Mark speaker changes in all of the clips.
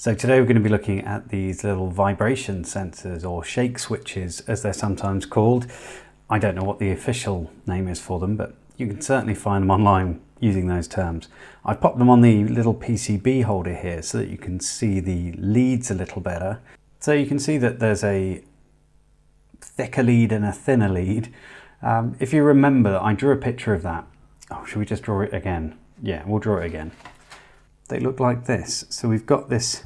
Speaker 1: So today we're going to be looking at these little vibration sensors, or shake switches as they're sometimes called. I don't know what the official name is for them, but you can certainly find them online using those terms. I've popped them on the little PCB holder here so that you can see the leads a little better. So you can see that there's a thicker lead and a thinner lead. If you remember, I drew a picture of that. Oh, should we just draw it again? Yeah, we'll draw it again. They look like this. So we've got this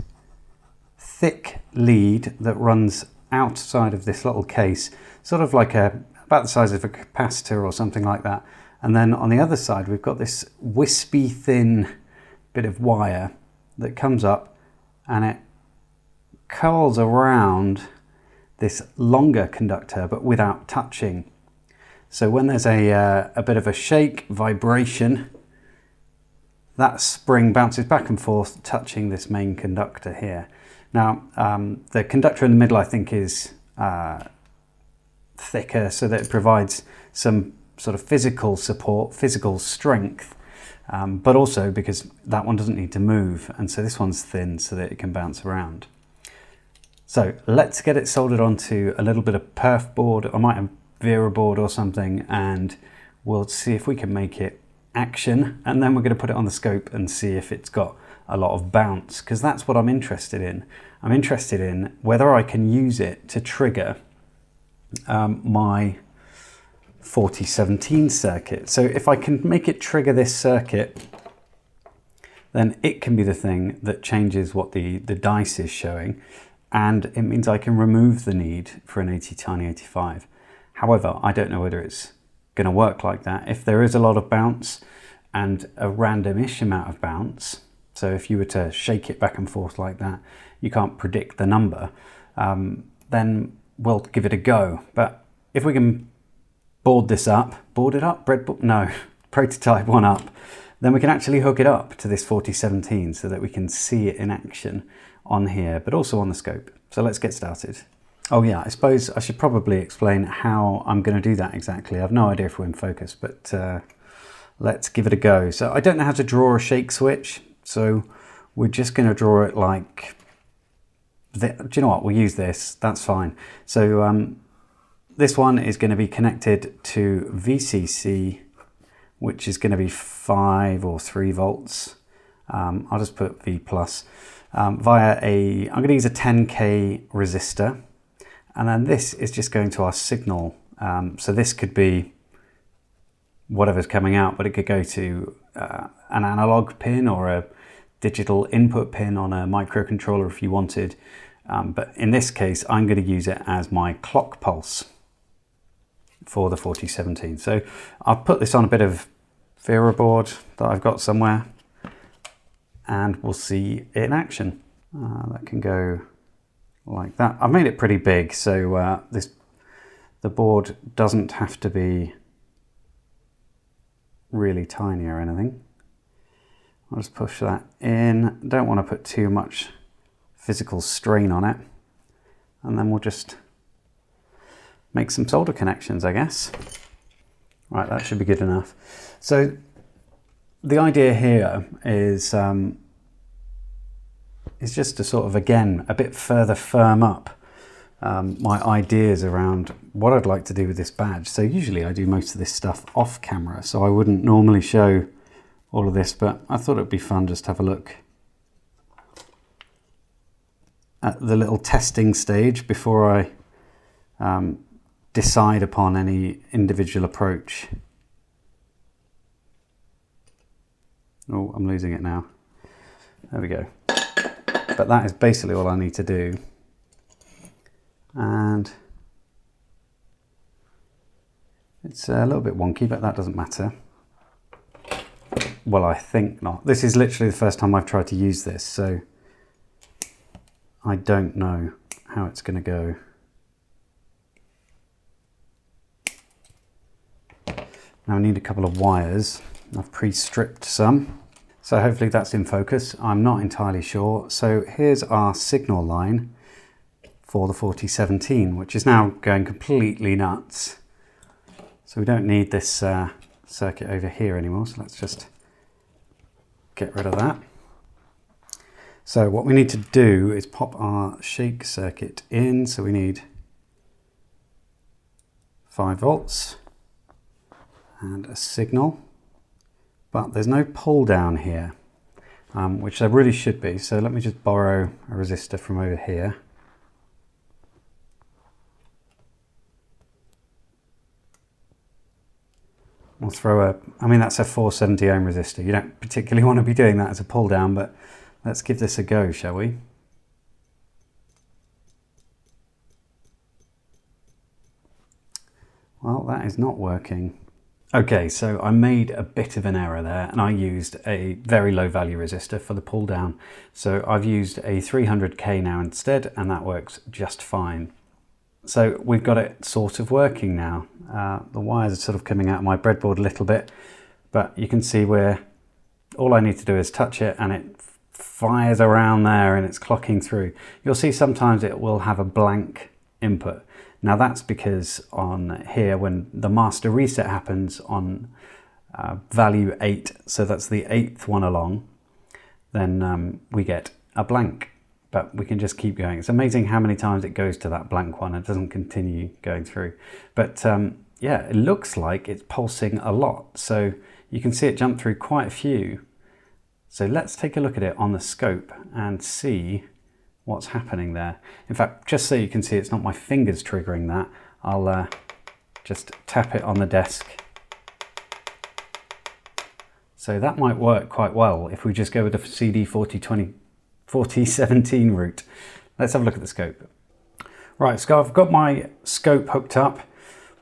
Speaker 1: thick lead that runs outside of this little case, sort of like about the size of a capacitor or something like that. And then on the other side, we've got this wispy thin bit of wire that comes up and it curls around this longer conductor, but without touching. So when there's a bit of a shake, vibration, that spring bounces back and forth, touching this main conductor here. Now, the conductor in the middle, I think, is thicker, so that it provides some sort of physical support, physical strength, but also because that one doesn't need to move, and so this one's thin so that it can bounce around. So let's get it soldered onto a little bit of perf board. I might have Vera board or something, and we'll see if we can make it action, and then we're going to put it on the scope and see if it's got a lot of bounce, because that's what I'm interested in. I'm interested in whether I can use it to trigger my 4017 circuit. So if I can make it trigger this circuit, then it can be the thing that changes what the dice is showing, and it means I can remove the need for an 80Tiny85. However, I don't know whether it's going to work like that. If there is a lot of bounce and a randomish amount of bounce, so if you were to shake it back and forth like that, you can't predict the number, then we'll give it a go. But if we can prototype one up, then we can actually hook it up to this 4017 so that we can see it in action on here, but also on the scope. So let's get started. Oh yeah, I suppose I should probably explain how I'm going to do that exactly. I've no idea if we're in focus, but let's give it a go. So I don't know how to draw a shake switch, so we're just going to draw it like, do you know what, we'll use this, that's fine. So this one is going to be connected to VCC, which is going to be 5 or 3 volts. I'll just put V plus, I'm going to use a 10K resistor. And then this is just going to our signal. So this could be whatever's coming out, but it could go to an analog pin or a digital input pin on a microcontroller if you wanted. But in this case, I'm going to use it as my clock pulse for the 4017. So I'll put this on a bit of Vera board that I've got somewhere, and we'll see it in action. That can go like that. I've made it pretty big, so the board doesn't have to be really tiny or anything. I'll just push that in. Don't want to put too much physical strain on it, and then we'll just make some solder connections, I guess. Right, that should be good enough. So the idea here is just to sort of, again, a bit further firm up my ideas around what I'd like to do with this badge. So usually I do most of this stuff off camera, so I wouldn't normally show all of this, but I thought it'd be fun just to have a look at the little testing stage before I decide upon any individual approach. Oh, I'm losing it now. There we go. But that is basically all I need to do. And it's a little bit wonky, but that doesn't matter. Well, I think not. This is literally the first time I've tried to use this, so I don't know how it's going to go. Now I need a couple of wires. I've pre-stripped some. So hopefully that's in focus. I'm not entirely sure. So here's our signal line for the 4017, which is now going completely nuts. So we don't need this circuit over here anymore. So let's just get rid of that. So what we need to do is pop our shake circuit in. So we need 5 volts and a signal, but there's no pull down here, which there really should be. So let me just borrow a resistor from over here. We'll throw that's a 470 ohm resistor. You don't particularly want to be doing that as a pull down, but let's give this a go, shall we? Well, that is not working. Okay, so I made a bit of an error there, and I used a very low value resistor for the pull down. So I've used a 300k now instead, and that works just fine. So we've got it sort of working now. The wires are sort of coming out of my breadboard a little bit, but you can see where all I need to do is touch it and it fires around there and it's clocking through. You'll see sometimes it will have a blank input. Now that's because on here, when the master reset happens on value 8, so that's the 8th one along, then we get a blank. But we can just keep going. It's amazing how many times it goes to that blank one. It doesn't continue going through. But yeah, it looks like it's pulsing a lot. So you can see it jump through quite a few. So let's take a look at it on the scope and see what's happening there. In fact, just so you can see it's not my fingers triggering that, I'll just tap it on the desk. So that might work quite well if we just go with the CD 4017 route. Let's have a look at the scope. Right, so I've got my scope hooked up.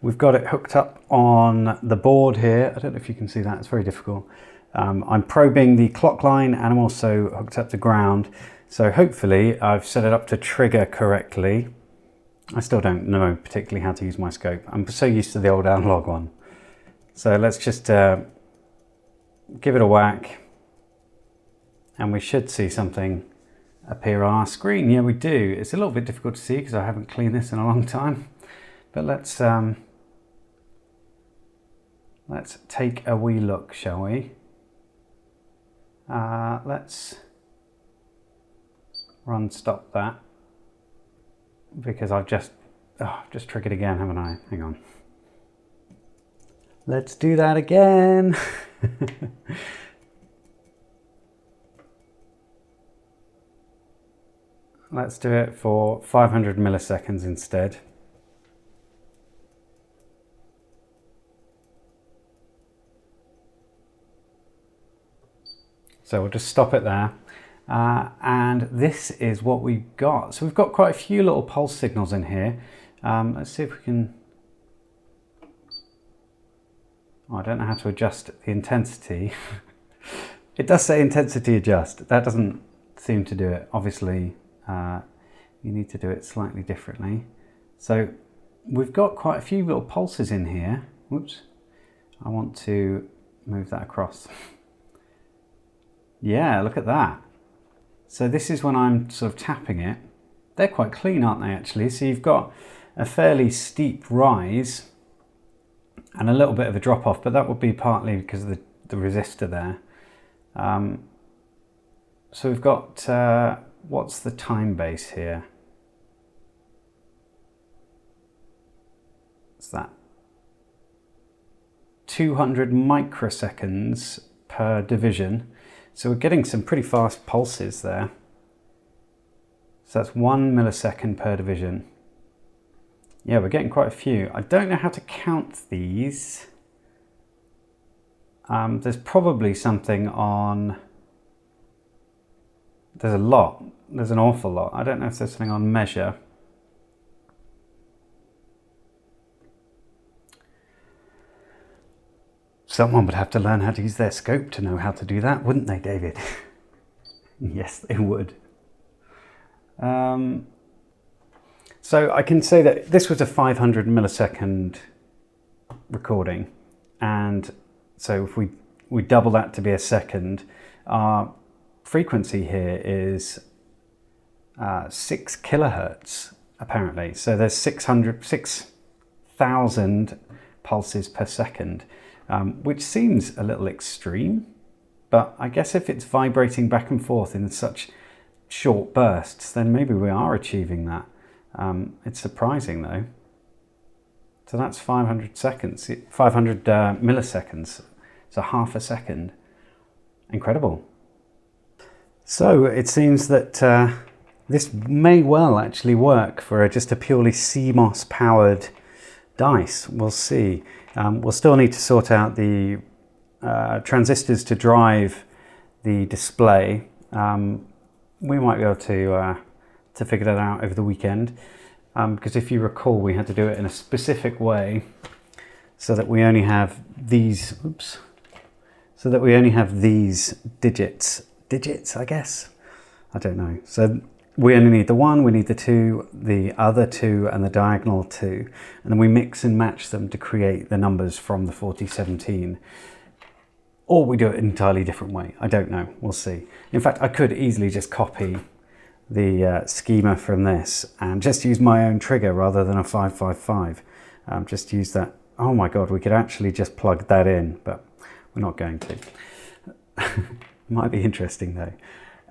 Speaker 1: We've got it hooked up on the board here. I don't know if you can see that, it's very difficult. I'm probing the clock line and I'm also hooked up to ground. So hopefully I've set it up to trigger correctly. I still don't know particularly how to use my scope. I'm so used to the old analog one. So let's just give it a whack and we should see something appear on our screen. Yeah, we do. It's a little bit difficult to see because I haven't cleaned this in a long time, but let's take a wee look, shall we? Let's run stop that because I've just triggered again, haven't I? Hang on. Let's do that again. Let's do it for 500 milliseconds instead. So we'll just stop it there. And this is what we've got. So we've got quite a few little pulse signals in here. Let's see if we can... Oh, I don't know how to adjust the intensity. It does say intensity adjust. That doesn't seem to do it. Obviously, you need to do it slightly differently. So we've got quite a few little pulses in here. Whoops. I want to move that across. Yeah, look at that. So this is when I'm sort of tapping it. They're quite clean, aren't they, actually? So you've got a fairly steep rise and a little bit of a drop off, but that would be partly because of the resistor there. So we've got, what's the time base here? What's that? 200 microseconds per division. So we're getting some pretty fast pulses there. So that's 1 millisecond per division. Yeah, we're getting quite a few. I don't know how to count these. There's probably something on... There's a lot. There's an awful lot. I don't know if there's something on measure. Someone would have to learn how to use their scope to know how to do that, wouldn't they, David? Yes, they would. So I can say that this was a 500 millisecond recording. And so if we double that to be a second, our frequency here is 6 kilohertz, apparently. So there's 6,000 pulses per second. Which seems a little extreme, but I guess if it's vibrating back and forth in such short bursts, then maybe we are achieving that. It's surprising though. So that's 500 seconds, 500 milliseconds, so half a second. Incredible. So it seems that this may well actually work for just a purely CMOS powered dice. We'll see. We'll still need to sort out the transistors to drive the display. We might be able to figure that out over the weekend, because if you recall, we had to do it in a specific way so that we only have these. Oops. So that we only have these digits, I guess. I don't know. So we only need the 1, we need the 2, the other 2, and the diagonal 2, and then we mix and match them to create the numbers from the 4017. Or we do it an entirely different way. I don't know. We'll see. In fact, I could easily just copy the schema from this and just use my own trigger rather than a 555. Just use that. Oh my God, we could actually just plug that in, but we're not going to. Might be interesting though.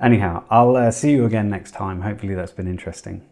Speaker 1: Anyhow, I'll see you again next time. Hopefully that's been interesting.